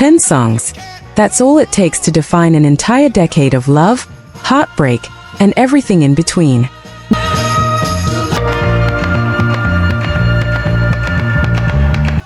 10 songs. That's all it takes to define an entire decade of love, heartbreak, and everything in between.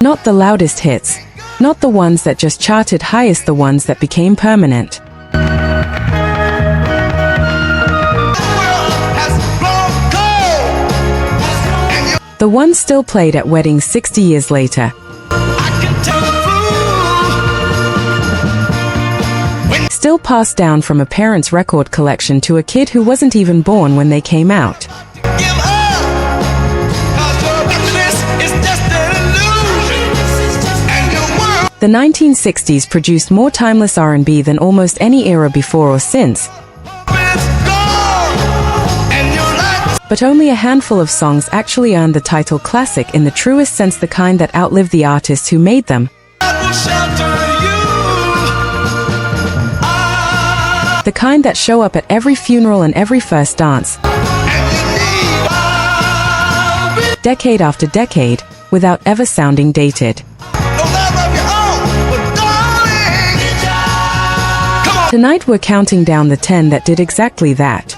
Not the loudest hits, not the ones that just charted highest, the ones that became permanent. The ones still played at weddings 60 years later. Still passed down from a parent's record collection to a kid who wasn't even born when they came out. The 1960s produced more timeless R&B than almost any era before or since. But only a handful of songs actually earned the title classic in the truest sense, the kind that outlived the artists who made them. The kind that show up at every funeral and every first dance, decade after decade, without ever sounding dated. Tonight we're counting down the 10 that did exactly that.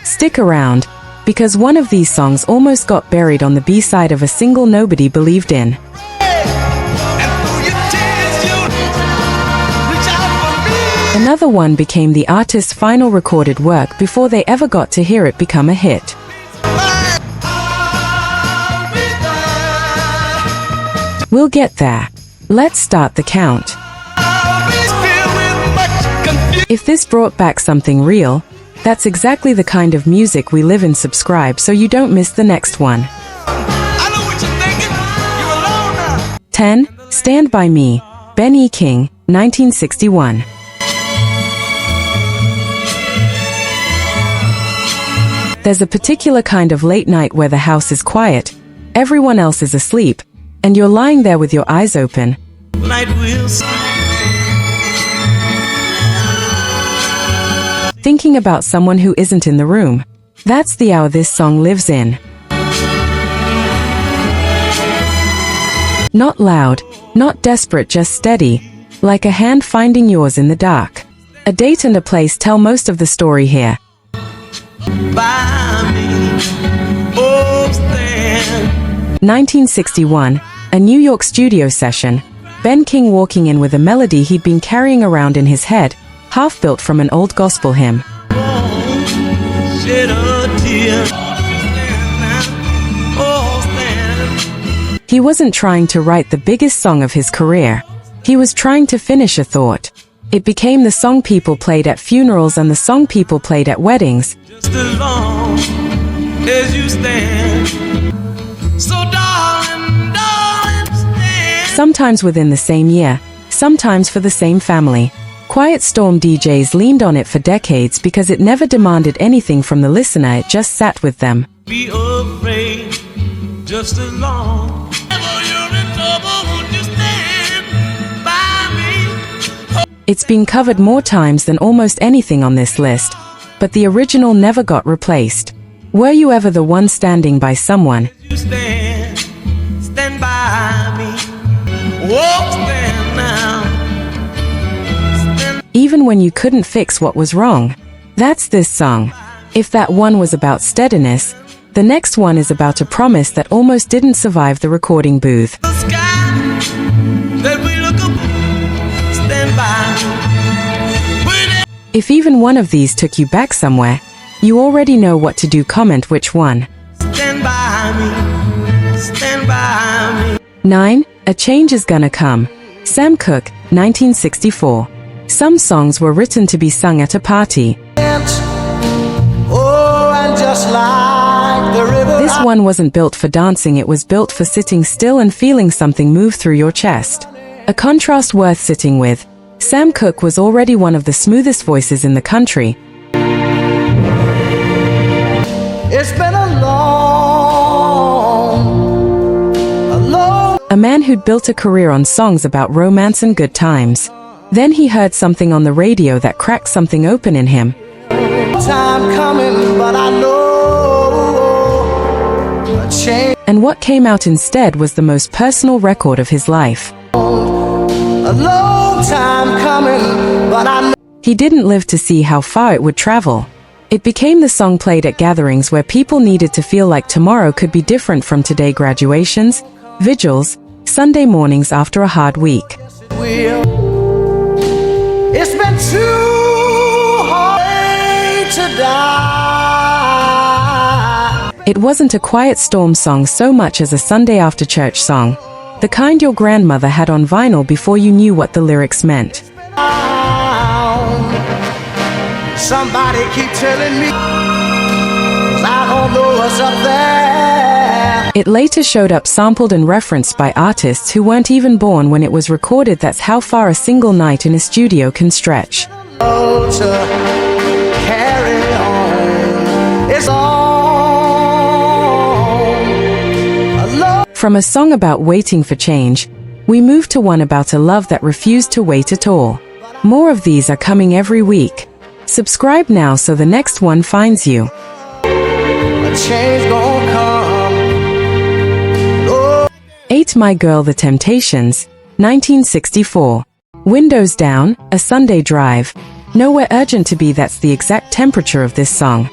Stick around, because one of these songs almost got buried on the B-side of a single nobody believed in. Another one became the artist's final recorded work before they ever got to hear it become a hit. We'll get there. Let's start the count. If this brought back something real, that's exactly the kind of music we live in. Subscribe so you don't miss the next one. 10. Stand By Me, Ben E. King, 1961. There's a particular kind of late night where the house is quiet, everyone else is asleep, and you're lying there with your eyes open. Thinking about someone who isn't in the room. That's the hour this song lives in. Not loud, not desperate, just steady, like a hand finding yours in the dark. A date and a place tell most of the story here. 1961, a New York studio session. Ben King walking in with a melody he'd been carrying around in his head, half built from an old gospel hymn. He wasn't trying to write the biggest song of his career. He was trying to finish a thought. It became the song people played at funerals and the song people played at weddings. Just as long as you stand. So darling, stand. Sometimes within the same year, sometimes for the same family. Quiet Storm DJs leaned on it for decades because it never demanded anything from the listener, it just sat with them. Be afraid, just as long as you're in trouble, won't you stand by me? It's been covered more times than almost anything on this list, but the original never got replaced. Were you ever the one standing by someone? You stand by me. Oh, stand now. Even when you couldn't fix what was wrong. That's this song. If that one was about steadiness, the next one is about a promise that almost didn't survive the recording booth. If even one of these took you back somewhere, you already know what to do. Comment which one. Stand by me. Stand by me. 9. A Change Is Gonna Come, Sam Cooke, 1964. Some songs were written to be sung at a party. This one wasn't built for dancing, it was built for sitting still and feeling something move through your chest. A contrast worth sitting with. Sam Cooke was already one of the smoothest voices in the country. It's been a man who'd built a career on songs about romance and good times. Then he heard something on the radio that cracked something open in him. Time coming, but I know a change. And what came out instead was the most personal record of his life. A long time coming, but I know he didn't live to see how far it would travel. It became the song played at gatherings where people needed to feel like tomorrow could be different from today: graduations, vigils, Sunday mornings after a hard week. It's been too hard to die. It wasn't a quiet storm song so much as a Sunday after church song, the kind your grandmother had on vinyl before you knew what the lyrics meant. Somebody keep telling me, 'cause I don't know what's up there. It later showed up sampled and referenced by artists who weren't even born when it was recorded. That's how far a single night in a studio can stretch. Oh, to carry on. It's From a song about waiting for change, we move to one about a love that refused to wait at all. More of these are coming every week. Subscribe now so the next one finds you. a change gonna come. Oh. 8 My Girl The Temptations, 1964. Windows down, a Sunday drive. Nowhere urgent to be. That's the exact temperature of this song.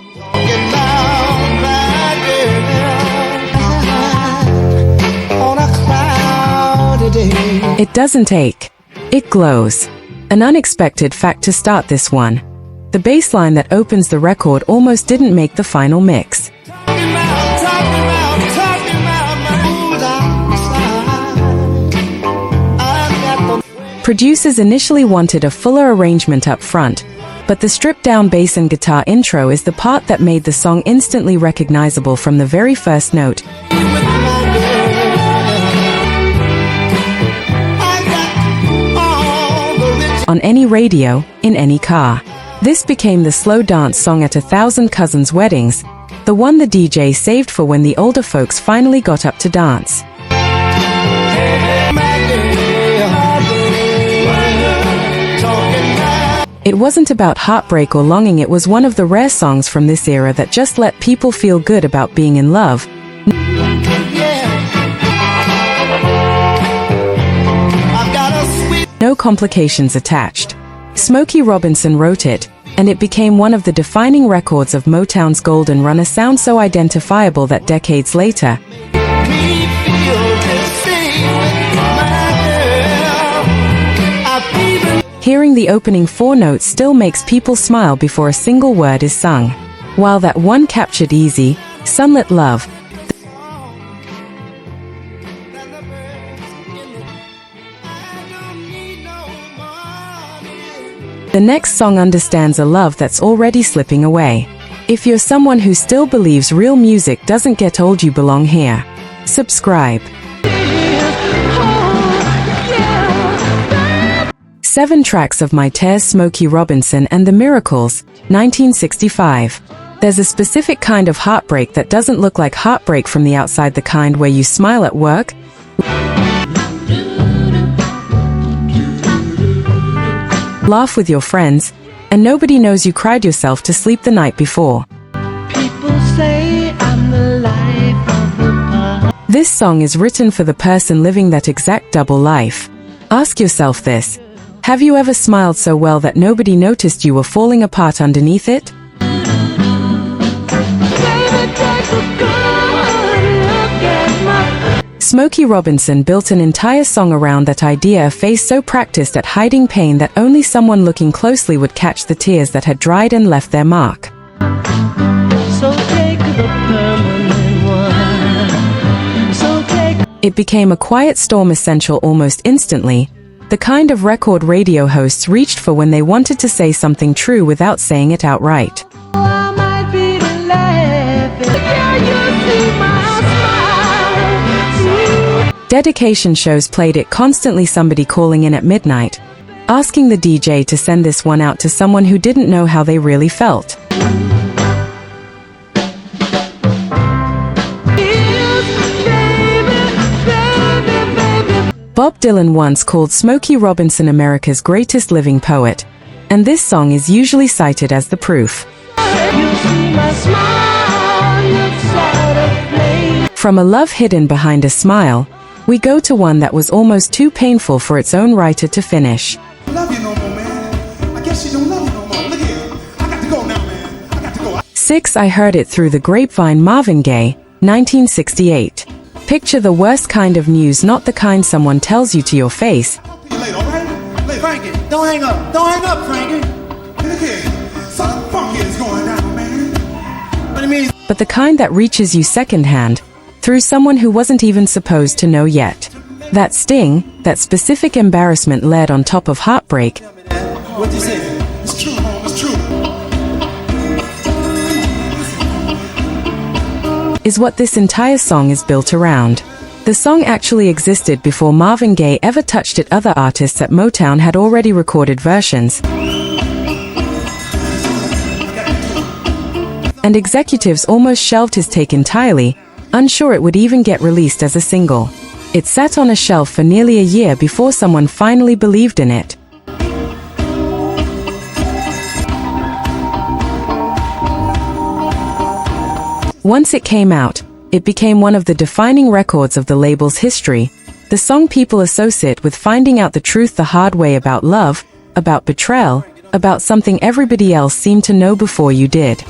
It doesn't ache. It glows. An unexpected fact to start this one. The bass line that opens the record almost didn't make the final mix. Producers initially wanted a fuller arrangement up front, but the stripped-down bass and guitar intro is the part that made the song instantly recognizable from the very first note. On any radio, in any car. This became the slow dance song at 1,000 cousins' weddings, the one the DJ saved for when the older folks finally got up to dance. It wasn't about heartbreak or longing. It was one of the rare songs from this era that just let people feel good about being in love. No complications attached. Smokey Robinson wrote it, and it became one of the defining records of Motown's golden run, a sound so identifiable that decades later, hearing the opening 4 notes still makes people smile before a single word is sung. While that one captured easy, sunlit love, the next song understands a love that's already slipping away. If you're someone who still believes real music doesn't get old, you belong here. Subscribe. 7 tracks of My Tears, Smokey Robinson and the Miracles, 1965. There's a specific kind of heartbreak that doesn't look like heartbreak from the outside, the kind where you smile at work, laugh with your friends, and nobody knows you cried yourself to sleep the night before. People say I'm the life of the party. This song is written for the person living that exact double life. Ask yourself this. Have you ever smiled so well that nobody noticed you were falling apart underneath it? Smokey Robinson built an entire song around that idea, a face so practiced at hiding pain that only someone looking closely would catch the tears that had dried and left their mark. So take the permanent one. So take. It became a quiet storm essential almost instantly, the kind of record radio hosts reached for when they wanted to say something true without saying it outright. I might be laughing. Can you see my smile? Dedication shows played it constantly, somebody calling in at midnight, asking the DJ to send this one out to someone who didn't know how they really felt. Bob Dylan once called Smokey Robinson America's greatest living poet, and this song is usually cited as the proof. From a love hidden behind a smile, we go to one that was almost too painful for its own writer to finish. Love you no more, man. I guess she don't love you no more. Look here. I got to go now, man. I got to go. 6. I Heard It Through the Grapevine. Marvin Gaye, 1968. Picture the worst kind of news, not the kind someone tells you to your face, I'll see you later, all right? Hey, Frankie, don't hang up. Don't hang up, Frankie. Look here. Something funky is going down, man. What it means? but the kind that reaches you secondhand, through someone who wasn't even supposed to know yet. That sting, that specific embarrassment layered on top of heartbreak, What you say? It's true, home. It's true. is what this entire song is built around. The song actually existed before Marvin Gaye ever touched it. Other artists at Motown had already recorded versions, and executives almost shelved his take entirely, unsure it would even get released as a single. It sat on a shelf for nearly a year before someone finally believed in it. Once it came out, it became one of the defining records of the label's history, the song people associate with finding out the truth the hard way about love, about betrayal, about something everybody else seemed to know before you did.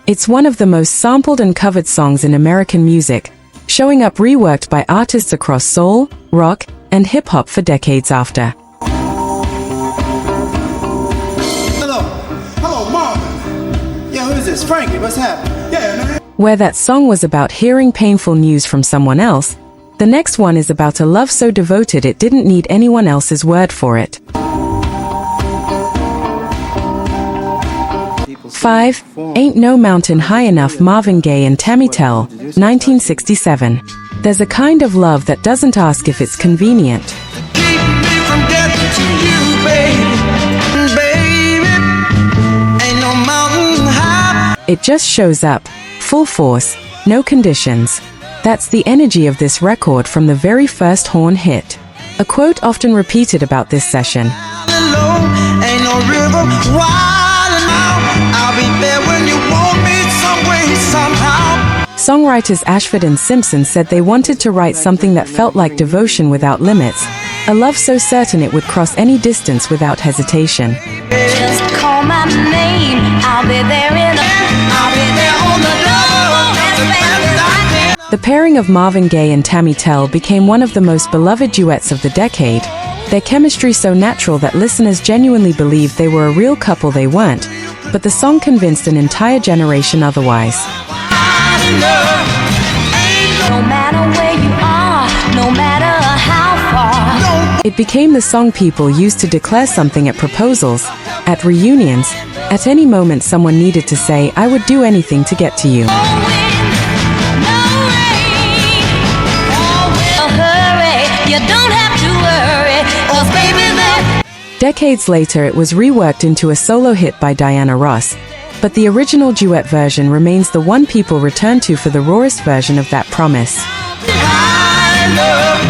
It's one of the most sampled and covered songs in American music, showing up reworked by artists across soul, rock, and hip-hop for decades after. Hello, Marvin. Yeah, who is this? Frankie, what's happening? Yeah, man. Where that song was about hearing painful news from someone else, the next one is about a love so devoted it didn't need anyone else's word for it. 5. Ain't No Mountain High Enough. Marvin Gaye and Tammy Terrell, 1967. There's a kind of love that doesn't ask if it's convenient. Keep me from getting to you, baby. Baby, ain't no mountain high. It just shows up, full force, no conditions. That's the energy of this record from the very first horn hit. A quote often repeated about this session: Low, ain't no river wide enough. I'll be there when you want me some way, somehow. Songwriters Ashford and Simpson said they wanted to write something that felt like devotion without limits, a love so certain it would cross any distance without hesitation. Just call my name, I'll be there I'll be there on the door as fast as I can. The pairing of Marvin Gaye and Tammy Terrell became one of the most beloved duets of the decade, their chemistry so natural that listeners genuinely believed they were a real couple. They weren't, but the song convinced an entire generation otherwise. No matter where you are, no matter how far. It became the song people used to declare something at proposals, at reunions, at any moment someone needed to say, "I would do anything to get to you." No wind, no rain. Oh, hurry, you don't have to worry, 'cause baby, there. Decades later it was reworked into a solo hit by Diana Ross, but the original duet version remains the one people return to for the rawest version of that promise. High enough,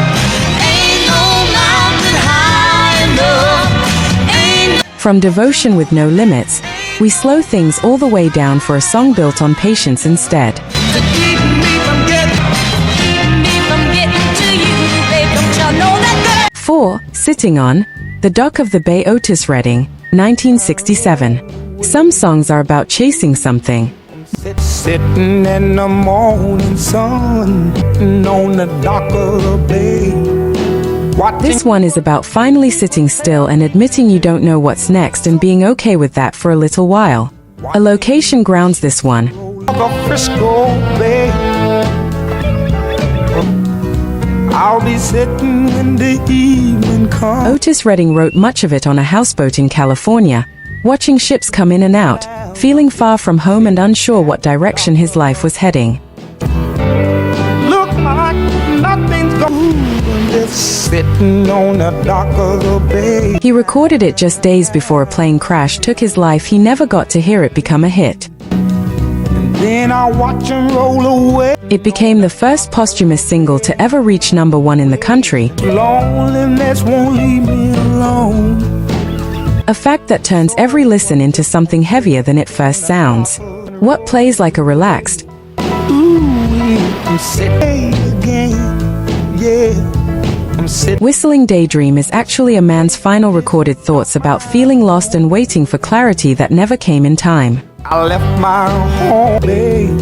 ain't no mountain high enough, ain't From devotion with no limits, we slow things all the way down for a song built on patience instead. to keep me from getting. Keep me from getting to you, babe. Don't you know that? 4. Sitting On, The Dock of the Bay. Otis Redding, 1967. Some songs are about chasing something. Sitting in the morning sun on the dock of the bay. This one is about finally sitting still and admitting you don't know what's next and being okay with that for a little while. A location grounds this one. The Frisco Bay. I'll be sitting when the evening comes. Otis Redding wrote much of it on a houseboat in California, watching ships come in and out, feeling far from home and unsure what direction his life was heading. Look like nothing's going. Just sitting on the dock of the bay. He recorded it just days before a plane crash took his life. He never got to hear it become a hit. Then I watch him roll away. It became the first posthumous single to ever reach #1 in the country, Loneliness won't leave me alone. A fact that turns every listen into something heavier than it first sounds. What plays like a relaxed I'm sitting again, yeah. I'm sitting. whistling daydream is actually a man's final recorded thoughts about feeling lost and waiting for clarity that never came in time. I left my home, babe,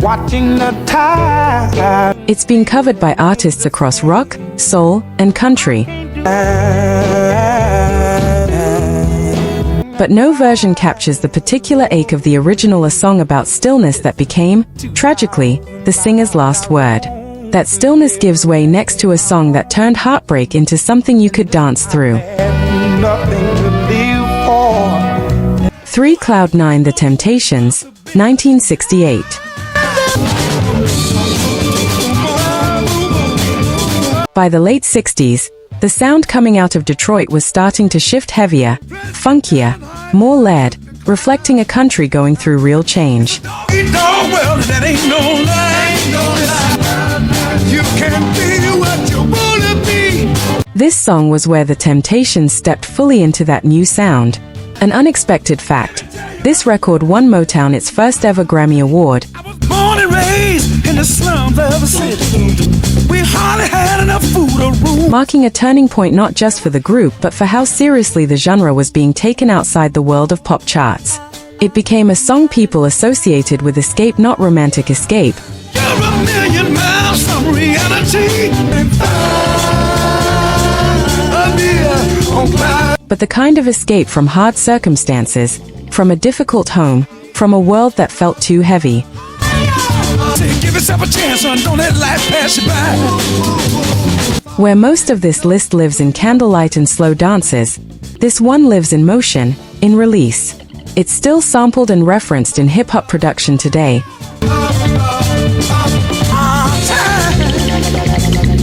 watching the tide. It's been covered by artists across rock, soul, and country. But no version captures the particular ache of the original, a song about stillness that became, tragically, the singer's last word. That stillness gives way next to a song that turned heartbreak into something you could dance through. Nothing to live for. 3 Cloud 9 The Temptations, 1968. By the late 60s, the sound coming out of Detroit was starting to shift heavier, funkier, more lead, reflecting a country going through real change. This song was where the Temptations stepped fully into that new sound. An unexpected fact, this record won Motown its first ever Grammy Award. Born and raised in the slums of a city. We hardly had enough food or room. Marking a turning point not just for the group but for how seriously the genre was being taken outside the world of pop charts. It became a song people associated with escape, not romantic escape, You're a million miles from reality. but the kind of escape from hard circumstances, from a difficult home, from a world that felt too heavy. Give yourself a chance, son. Don't let life pass you by. Where most of this list lives in candlelight and slow dances, this one lives in motion, in release. It's still sampled and referenced in hip-hop production today.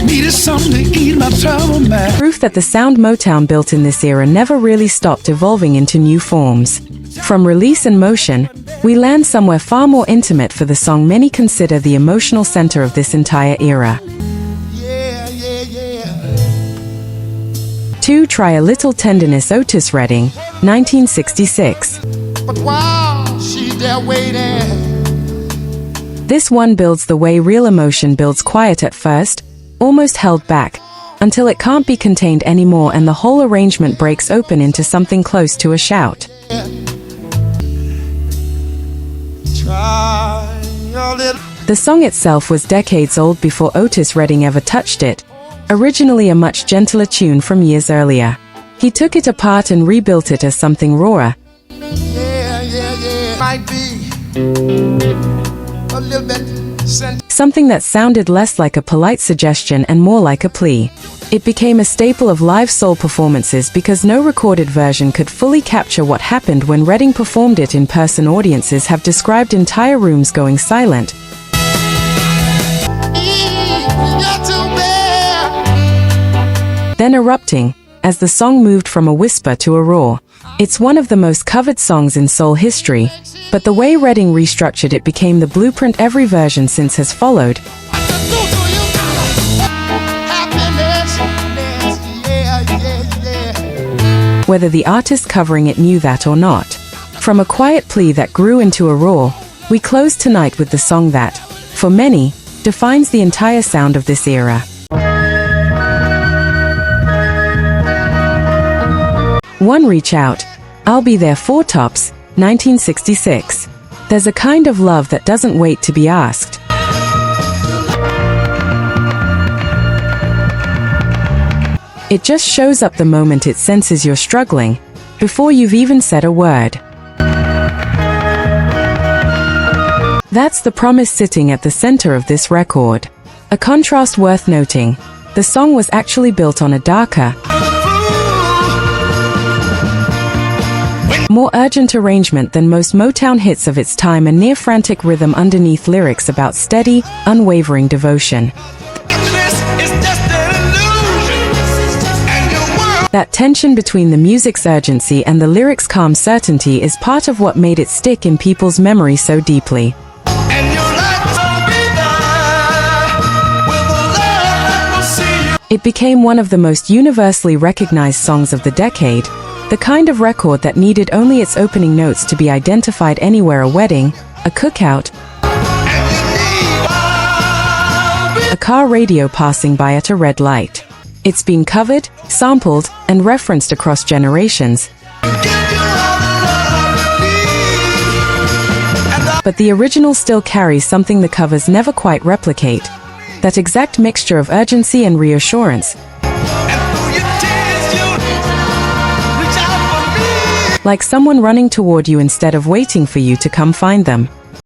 Needed something to ease my trouble, man. Proof that the sound Motown built in this era never really stopped evolving into new forms. From release and motion, we land somewhere far more intimate for the song many consider the emotional center of this entire era. 2 Try a Little Tenderness Otis Redding, 1966. But while she's there waiting, This one builds the way real emotion builds, quiet at first, almost held back, until it can't be contained anymore and the whole arrangement breaks open into something close to a shout. try a little. The song itself was decades old before Otis Redding ever touched it, originally a much gentler tune from years earlier. He took it apart and rebuilt it as something rawer, Might be a little bit something that sounded less like a polite suggestion and more like a plea. It became a staple of live soul performances because no recorded version could fully capture what happened when Redding performed it in person. Audiences have described entire rooms going silent, then erupting, as the song moved from a whisper to a roar. It's one of the most covered songs in soul history, but the way Redding restructured it became the blueprint every version since has followed. Whether the artist covering it knew that or not. From a quiet plea that grew into a roar, we close tonight with the song that, for many, defines the entire sound of this era. One Reach Out, I'll Be There, 4 Tops, 1966. There's a kind of love that doesn't wait to be asked. It just shows up the moment it senses you're struggling, before you've even said a word. That's the promise sitting at the center of this record. A contrast worth noting, the song was actually built on a darker, more urgent arrangement than most Motown hits of its time, a near-frantic rhythm underneath lyrics about steady, unwavering devotion. That tension between the music's urgency and the lyrics' calm certainty is part of what made it stick in people's memory so deeply. It became one of the most universally recognized songs of the decade, The kind of record that needed only its opening notes to be identified anywhere: a wedding, a cookout, a car radio passing by at a red light. It's been covered, sampled, and referenced across generations. But the original still carries something the covers never quite replicate: that exact mixture of urgency and reassurance. Like someone running toward you instead of waiting for you to come find them.